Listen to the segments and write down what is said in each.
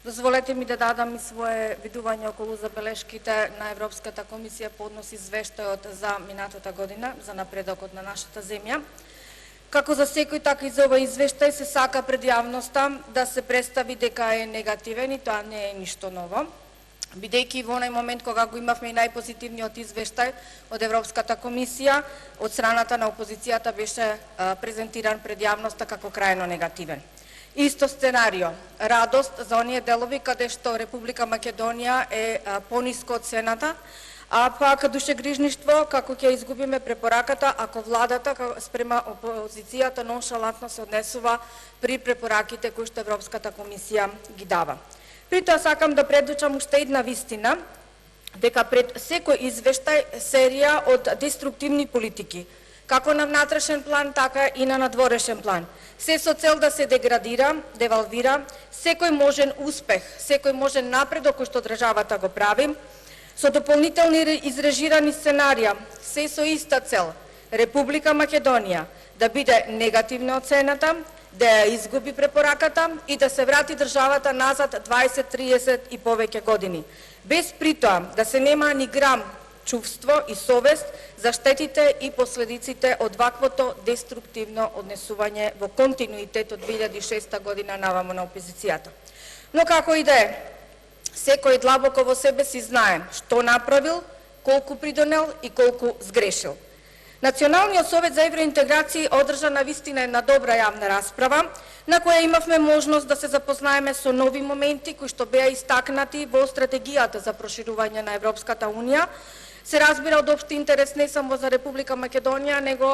Дозволете ми да дадам и свое видување околу забелешките на Европската комисија по однос извештајот за минатата година, за напредокот на нашата земја. Како за секој, така и за овој извештај се сака пред јавноста да се представи дека е негативен и тоа не е ништо ново. Бидејќи во онај момент кога го имавме и најпозитивниот извештај од Европската комисија, од страната на опозицијата беше презентиран пред јавноста како крајно негативен. Исто сценарио, радост за оние делови каде што Република Македонија е пониско оценета, а пак душегрижништво како ќе изгубиме препораката ако владата спрема опозицијата ноншалантно се однесува при препораките кои што Европската комисија ги дава. При тоа сакам да предучам уште една вистина, дека пред секој извештај серија од деструктивни политики, како на внатрешен план, така и на надворешен план, се со цел да се деградира, девалвира секој можен успех, секој можен напредок кој што државата го прави, со дополнителни изрежирани сценарија, се со иста цел, Република Македонија да биде негативно оцената, да ја изгуби препораката и да се врати државата назад 20, 30 и повеќе години, без при тоа да се нема ни грам чувство и совест за штетите и последиците од ваквото деструктивно однесување во континуитет од 2006 година навамо на опозицијата. Но како и да е, секој длабоко во себе си знае што направил, колку придонел и колку сгрешил. Националниот совет за евроинтеграција одржа навистина една добра јавна расправа, на која имавме можност да се запознаеме со нови моменти кои што беа истакнати во стратегијата за проширување на Европската унија. Се разбира од општи интерес не само за Република Македонија, него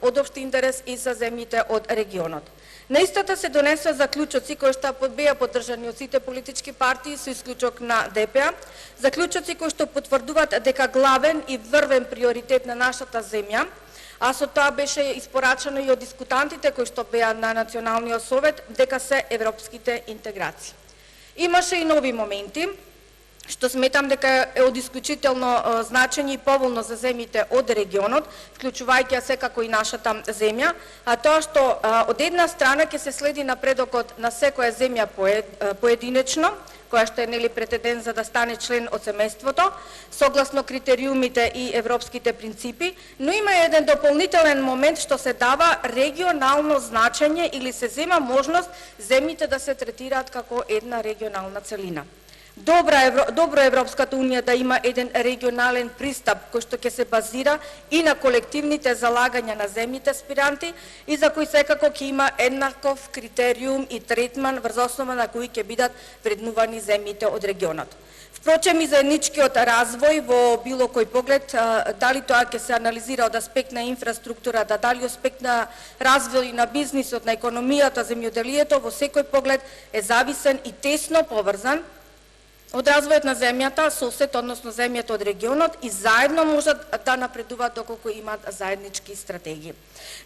од општи интерес и за земјите од регионот. На истата се донесоа заклучоци кои што беа поддржани од сите политички партии со исклучок на ДПА, заклучоци кои што потврдуваат дека главен и врвен приоритет на нашата земја, а со тоа беше испорачано и од дискутантите кои што беа на Националниот совет, дека се европските интеграции. Имаше и нови моменти, што сметам дека е од исклучително значење и поволно за земјите од регионот, вклучувајќи ја секако и нашата земја, а тоа што од една страна ќе се следи напредокот на секоја земја поединечно, која што е претендент за да стане член од семејството, согласно критериумите и европските принципи, но има еден дополнителен момент што се дава регионално значење или се зема можност земјите да се третираат како една регионална целина. Добро Европската унија да има еден регионален пристап кој што ќе се базира и на колективните залагања на земјите аспиранти и за кој секако ќе има еднаков критериум и третман врз основа на кои ќе бидат вреднувани земјите од регионот. Впрочем, и заедничкиот развој во било кој поглед, дали тоа ќе се анализира од аспект на инфраструктурата, дали аспект на развој на бизнисот, на економијата, земјоделието, во секој поглед е зависен и тесно поврзан од развојот на земјата, сосед, односно земјата од регионот и заедно можат да напредуваат доколку имаат заеднички стратегии.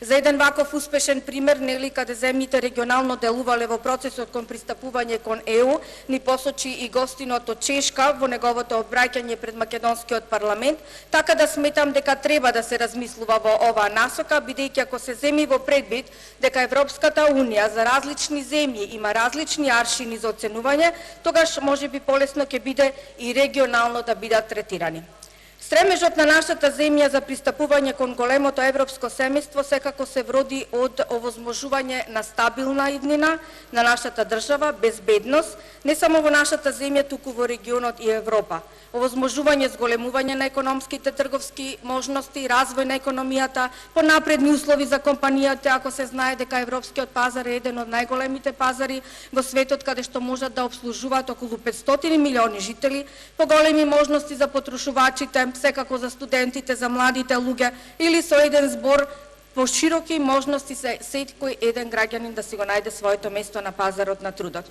За еден ваков успешен пример, каде земјите регионално делувале во процесот кон пристапување кон ЕУ, ни посочи и гостинот од Чешка во неговото обраќање пред македонскиот парламент, така да сметам дека треба да се размислува во оваа насока, бидејќи ако се земи во предвид дека Европската унија за различни земји има различни аршини за оценување, тогаш можеби полесно ќе биде и регионално да бидат третирани. Стремежот на нашата земја за пристапување кон големото европско семејство секако се вроди од овозможување на стабилна иднина на нашата држава, безбедност, не само во нашата земја, туку во регионот и Европа. Овозможување зголемување на економските трговски можности, развој на економијата, понапредни услови за компанијата, ако се знае дека европскиот пазар е еден од најголемите пазари во светот, каде што можат да обслужуваат околу 500 милиони жители, поголеми можности за потрошувачите, секако за студентите, за младите луѓе, или со еден збор пошироки можности за секој еден граѓанин да си го најде своето место на пазарот на трудот.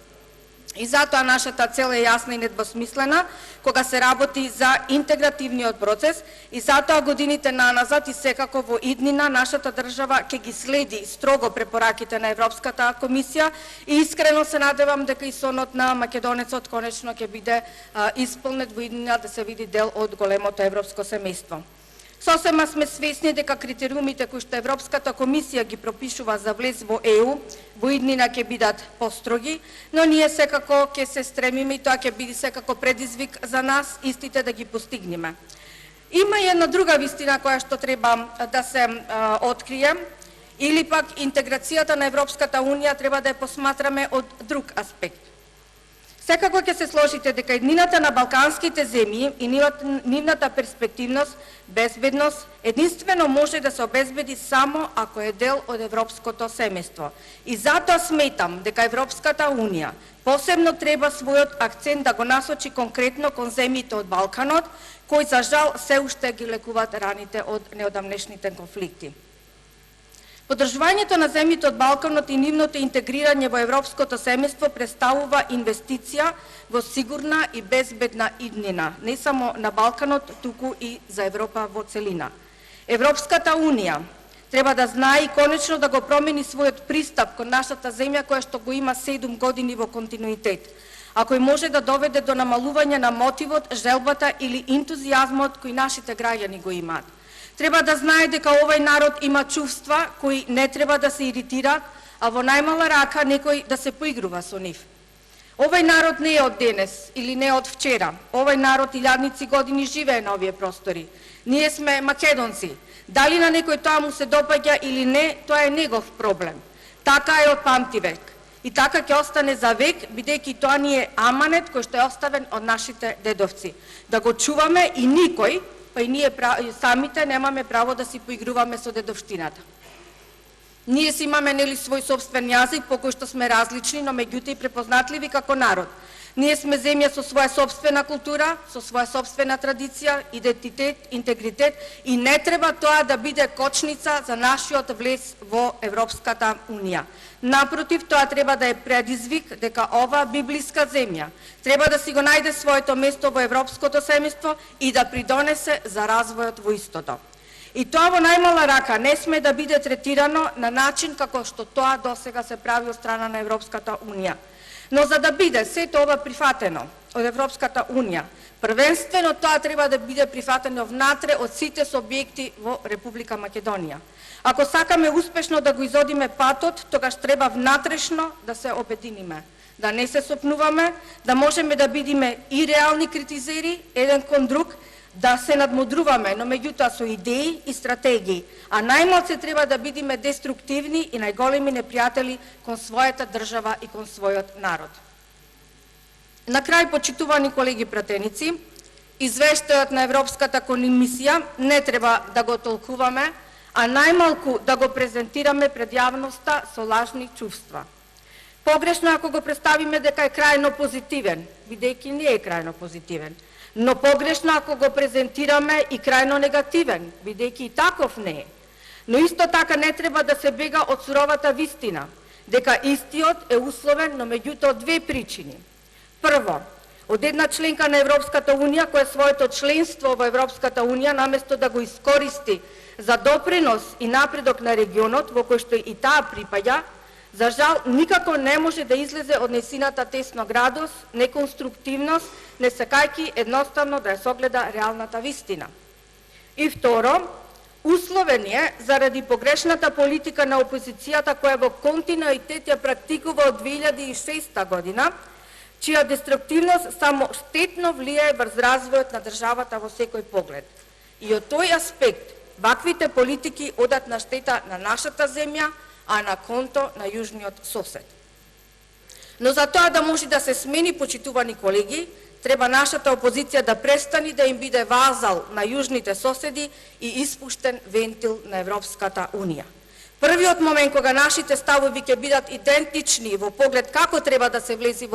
И затоа нашата цел е јасна и недвосмислена кога се работи за интегративниот процес и затоа годините наназад и секако во иднина нашата држава ќе ги следи строго препораките на Европската комисија и искрено се надевам дека и сонот на македонецот конечно ќе биде исполнет во иднина да се види дел од големото европско семејство. Сосема сме свесни дека критериумите кои што Европската комисија ги пропишува за влез во ЕУ во иднина ќе бидат построги, но ние секако ќе се стремиме и тоа ќе биде секако предизвик за нас истите да ги постигнеме. Има и една друга вистина која што треба да се открие, или пак интеграцијата на Европската Унија треба да ја посматраме од друг аспект. Секако ќе се сложите дека иднината на балканските земји и нивната перспективност, безбедност, единствено може да се обезбеди само ако е дел од европското семејство. И затоа сметам дека Европската Унија посебно треба својот акцент да го насочи конкретно кон земјите од Балканот, кои за жал се уште ги лекуваат раните од неодамнешните конфликти. Подржувањето на земјите од Балканот и нивното интегрирање во европското семејство представува инвестиција во сигурна и безбедна иднина, не само на Балканот, туку и за Европа во целина. Европската Унија треба да знае и конечно да го промени својот пристап кон нашата земја која што го има 7 години во континуитет, а кој може да доведе до намалување на мотивот, желбата или ентузијазмот кои нашите граѓани го имаат. Треба да знае дека овој народ има чувства кои не треба да се иритираат, а во најмала рака некој да се поигрува со нив. Овој народ не е од денес или не е од вчера. Овој народ илјадници години живее на овие простори. Ние сме македонци. Дали на некој тоа му се допаѓа или не, тоа е негов проблем. Така е од памтивек. И така ќе остане за век, бидејќи тоа ни е аманет кој што е оставен од нашите дедовци. Да го чуваме и никој, па и ние самите немаме право да си поигруваме со дедовштината. Ние си имаме нели свој собствен јазик по кој што сме различни, но меѓутоа и препознатливи како народ. Ние сме земја со своја собствена култура, со своја собствена традиција, идентитет, интегритет и не треба тоа да биде кочница за нашиот влез во Европската Унија. Напротив, тоа треба да е предизвик дека оваа библиска земја треба да си го најде своето место во европското семејство и да придонесе за развојот во истото. И тоа во најмала рака не сме да биде третирано на начин како што тоа досега се прави од страна на Европската Унија. Но за да биде сето ова прифатено од Европската Унија, првенствено тоа треба да биде прифатено внатре од сите субјекти во Република Македонија. Ако сакаме успешно да го изодиме патот, тогаш треба внатрешно да се обединиме, да не се сопнуваме, да можеме да бидеме и реални критизери еден кон друг, да се надмудруваме, но меѓутоа со идеи и стратегии, а најмалце треба да бидеме деструктивни и најголеми непријатели кон својата држава и кон својот народ. На крај, почитувани колеги пратеници, извештајот на Европската комисија не треба да го толкуваме, а најмалку да го презентираме пред јавноста со лажни чувства. Погрешно ако го представиме дека е крајно позитивен, бидејќи не е крајно позитивен, но погрешно ако го презентираме и крајно негативен, бидејќи и таков не е. Но исто така не треба да се бега од суровата вистина, дека истиот е условен, но меѓутоа од две причини. Прво, од една членка на Европската Унија, која своето членство во Европската Унија, наместо да го искористи за допринос и напредок на регионот, во кој што и таа припаѓа, за жал никако не може да излезе од несината тесноградост, неконструктивност, не сакајќи едноставно да ја согледа реалната вистина. И второ, условен е заради погрешната политика на опозицијата која во континуитет ја практикува од 2006 година, чија деструктивност само штетно влијае врз развојот на државата во секој поглед. И од тој аспект, ваквите политики одат на штета на нашата земја, а на конто на јужниот сосед. Но за тоа да може да се смени, почитувани колеги, треба нашата опозиција да престани да им биде вазал на јужните соседи и испуштен вентил на Европската Унија. Првиот момент кога нашите ставови ќе бидат идентични во поглед како треба да се влези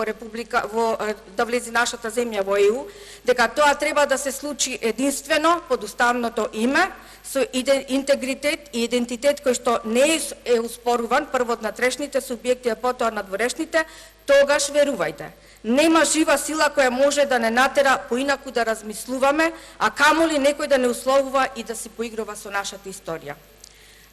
да влези нашата земја во ЕУ, дека тоа треба да се случи единствено под уставното име, со интегритет и идентитет кој што не е успоруван прво од натрешните субјекти, а потоа надворешните, тогаш верувајте, нема жива сила која може да не натера поинаку да размислуваме, а камоли некој да не условува и да се поигрува со нашата историја.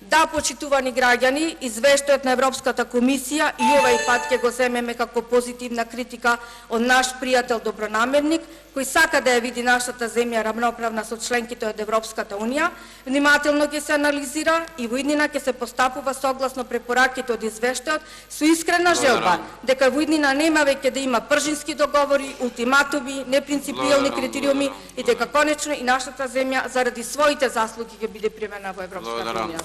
Да, почитувани граѓани, извештајот на Европската комисија и овај пат ќе го земеме како позитивна критика од наш пријател добронамерник, кој сака да ја види нашата земја рамноправна со членките од Европската Унија, внимателно ќе се анализира и во иднина ќе се постапува согласно препораките од извештајот со искрена желба дека во иднина нема веќе да има пржински договори, ултиматуми, непринципијални критериуми и дека конечно и нашата земја заради своите заслуги ќе биде примена во Европската Унија.